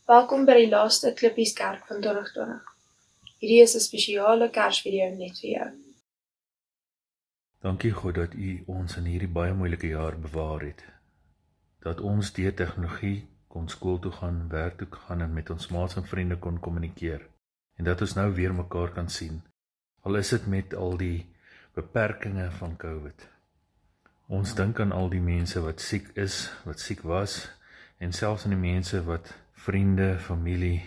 Welkom by die laaste Klippies Kerk van 2020. Hierdie is 'n spesiale Kersvideo net vir jou. Dankie God dat U ons in hierdie baie moeilike jaar bewaar het. Dat ons deur tegnologie kon skool toe gaan, werk toe gaan en met ons maats en vriende kon kommunikeer. En dat ons nou weer mekaar kan sien. Al is dit met al die beperkings van COVID. Ons dink aan al die mense wat siek is, wat siek was, en selfs aan die mense wat vriende, familie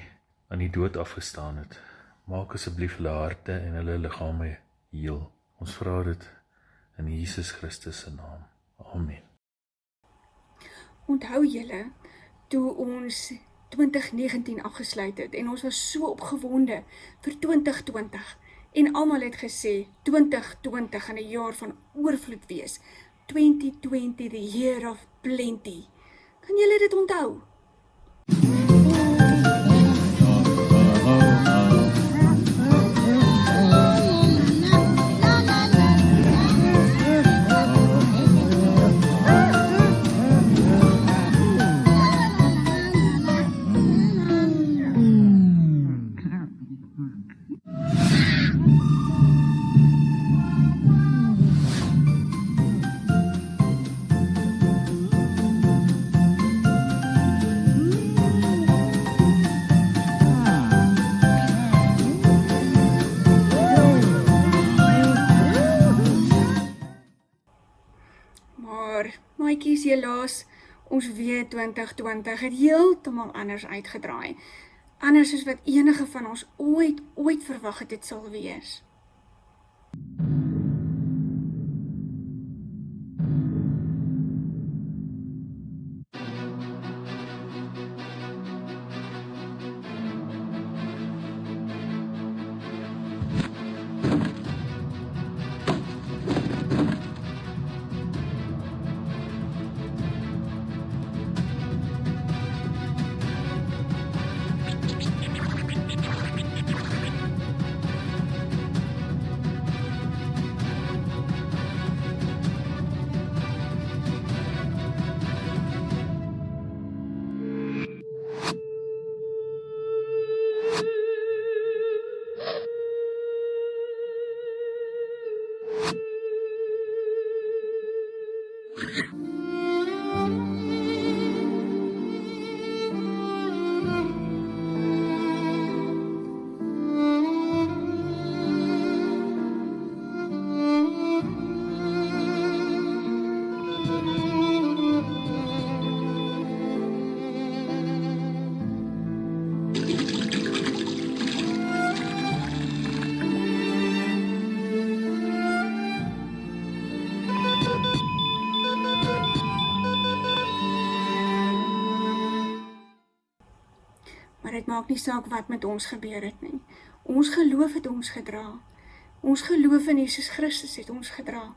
aan die dood afgestaan het. Maak asseblief hulle harte en hulle liggame heel. Ons vra dit in Jesus Christus se naam. Amen. Onthou julle, toe ons 2019 afgesluit het en ons was so opgewonde vir 2020 en almal het gesê 2020 gaan 'n jaar van oorvloed wees. 2020 the year of plenty. Kan julle dit onthou? Maar, maatjies, helaas, ons weet 2020 het heeltemal anders uitgedraai. Anders as wat enige van ons ooit verwag het dit sal wees. Maar dit maak nie saak wat met ons gebeur het nie. Ons geloof het ons gedra. Ons geloof in Jesus Christus het ons gedra.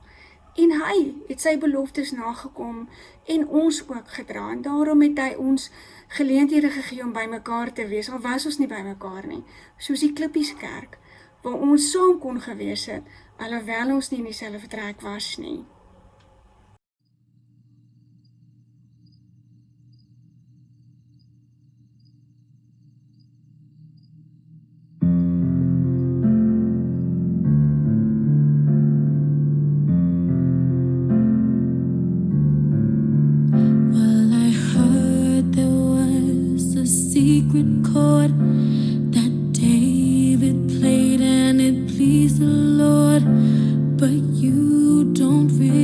En hy het sy beloftes nagekom en ons ook gedra. En daarom het hy ons geleenthede gegee om by mekaar te wees. Al was ons nie by mekaar nie. Soos die Klippies Kerk, waar ons saam kon gewees het, alhoewel ons nie in dieselfde vertrek was nie. Secret chord that David played and it pleased the Lord, but you don't really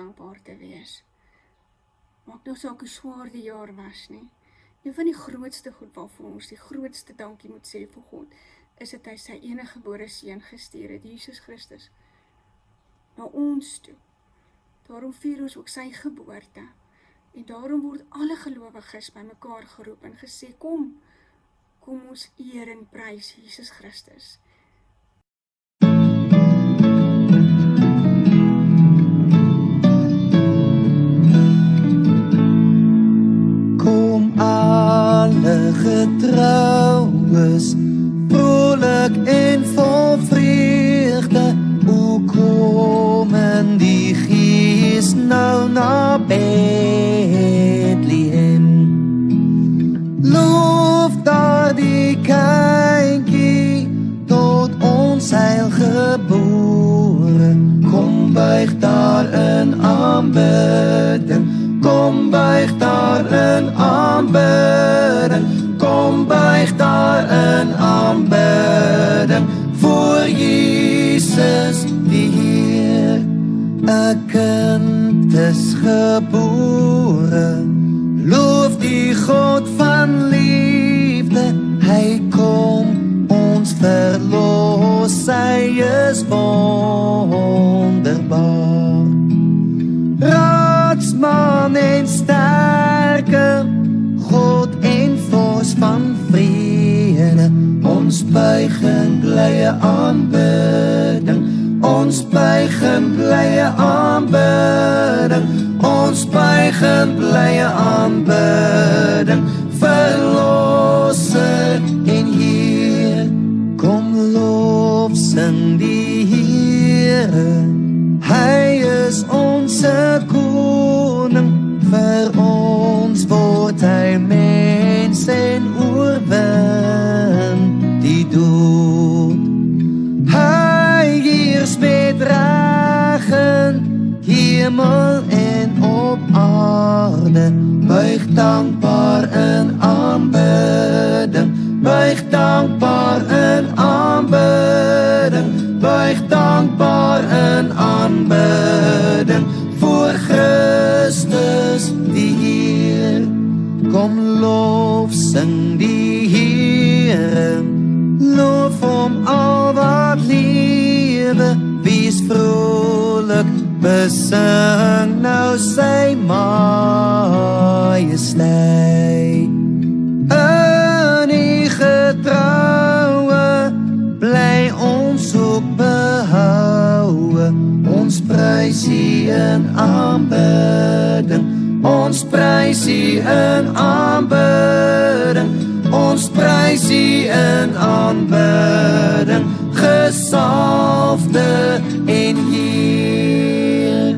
dankbaar te wees. Maak nou saak hoe swaar die jaar was nie. Een van die grootste goed waarvoor ons die grootste dankie moet sê vir God, is dat hy sy enige gebore seun gestuur het, Jesus Christus, na ons toe. Daarom vier ons ook sy geboorte. En daarom word alle gelowiges by mekaar geroep en gesê, kom ons eer en prys Jesus Christus. Kom alle getroues, vrolik en vol vreugde, o kom in die Gees nou na Bethlehem. Loof daar die kindjie, tot ons heil gebore. Kom buig daar in aanbidding, kom buig daar in aanbidding, kom buig daar in aanbidding, voor Jesus die Heer. 'n kind is gebore, loof die God van liefde, hy kom ons verlos, hy is wonderbaar. Raadsman en sterke, God en vors van vrede, ons buig in blye aanbidding, ons buig in blye aanbidding, ons buig in blye aanbidding, verlosser en Heer. Kom loof sing die Here, hy is ons koning, vir ons word hy mens en oorwin die dood. Hy heers met reg in hemel en op aarde, buig dankbaar in aanbidding, buig dankbaar in aanbidding, buig dankbaar in aanbidding, voor Christus die Heer. Kom loof sing die Here, loof hom al wat lewe, wees vrolik, besing nou sy majesteit. In die getroue, bly ons ook behoue, ons prys U in aanbidding, ons prys U in aanbidding, ons prys U in aanbidding, gesalfde en Heer.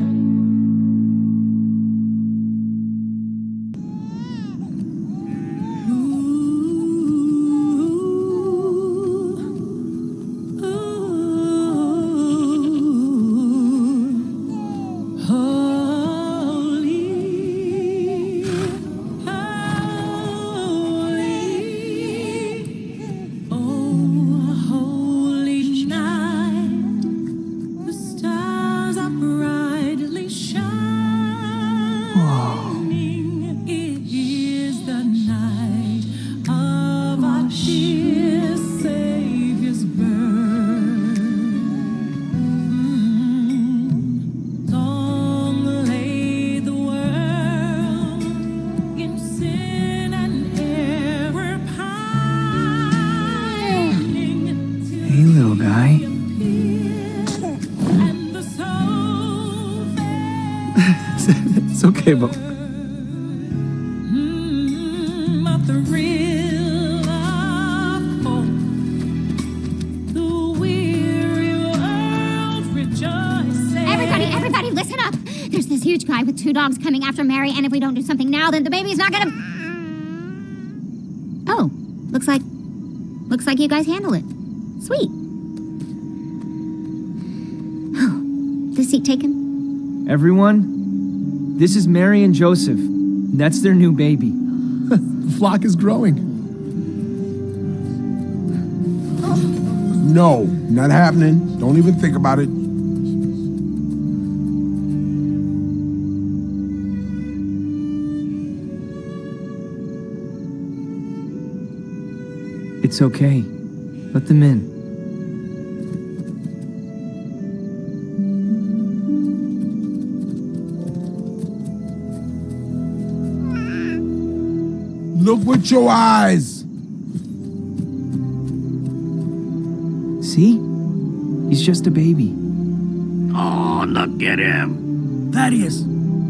Hey, little guy. It's okay, Bo. Everybody, listen up. There's this huge guy with 2 dogs coming after Mary, and if we don't do something now, then the baby's not gonna... Oh, looks like you guys handle it. Sweet. Oh, the seat taken? Everyone, this is Mary and Joseph. That's their new baby. The flock is growing. No, not happening. Don't even think about it. It's okay. Let them in. Look with your eyes. See? He's just a baby. Oh, look at him. Thaddeus,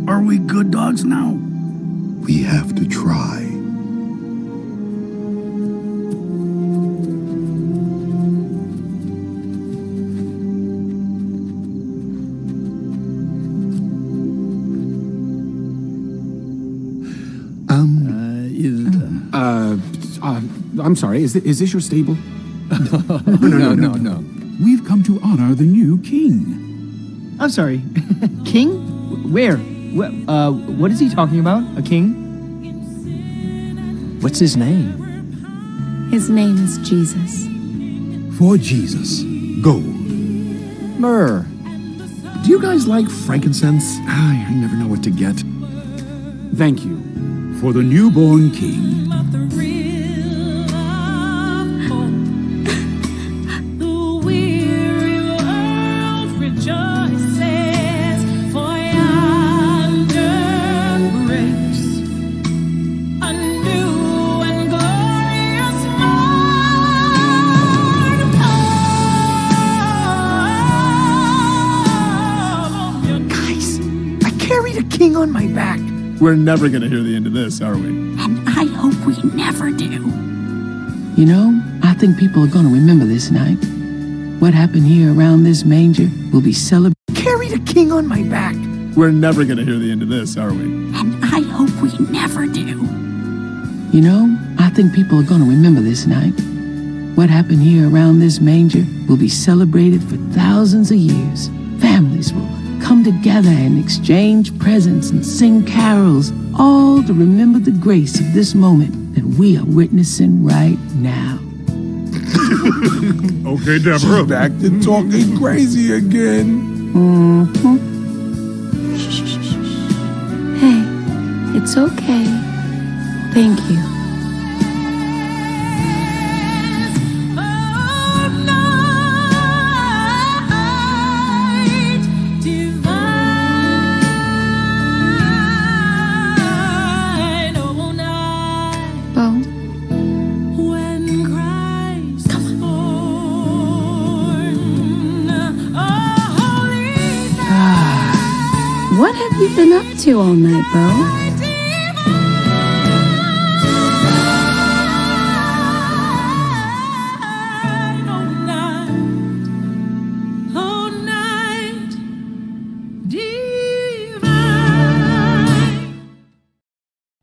are we good dogs now? We have to try. I'm sorry, is this your stable? No. We've come to honor the new king. I'm sorry. King? Where? What is he talking about? A king? What's his name? His name is Jesus. For Jesus, go. Myrrh. Do you guys like frankincense? I never know what to get. Thank you for the newborn king. King on my back. We're never gonna hear the end of this, are we? And I hope we never do. You know, I think people are going to remember this night. What happened here around this manger will be celebrated. Carried a king on my back. We're never gonna hear the end of this, are we? And I hope we never do. You know, I think people are going to remember this night. What happened here around this manger will be celebrated for thousands of years. Families will come together and exchange presents and sing carols, all to remember the grace of this moment that we are witnessing right now. Okay, Deborah. She's back to talking crazy again. Mm-hmm. Hey, it's okay. Thank you. What have you been up to all night, Bo?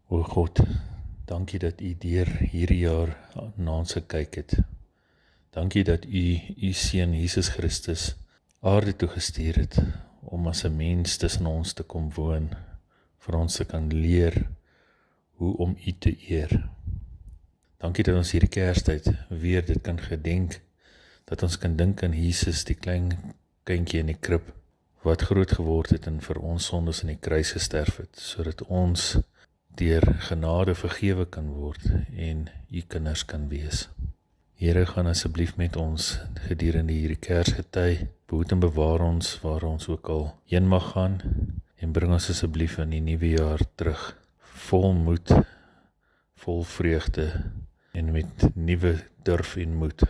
O God, dankie dat U deur hierdie jaar na ons gekyk het. Dankie dat U Seun Jesus Christus aarde toe gestuur het, om as 'n mens tussen ons te kom woon, vir ons te kan leer hoe om U te eer. Dankie dat ons hierdie Kerstyd weer dit kan gedenk, dat ons kan dink aan Jesus, die klein kindjie in die krib, wat groot geword het en vir ons sondes in die kruis gesterf het, sodat ons deur genade vergewe kan word en U kinders kan wees. Here, gaan asseblief met ons gedurende hierdie Kersgety, behoed en bewaar ons waar ons ook al heen mag gaan, en bring ons asseblief in die nuwe jaar terug, vol moed, vol vreugde, en met nuwe durf en moed,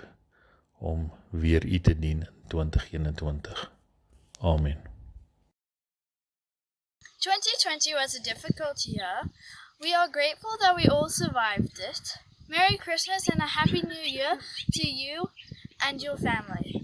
om weer U te dien in 2021. Amen. 2020 was a difficult year. We are grateful that we all survived it. Merry Christmas and a Happy New Year to you and your family.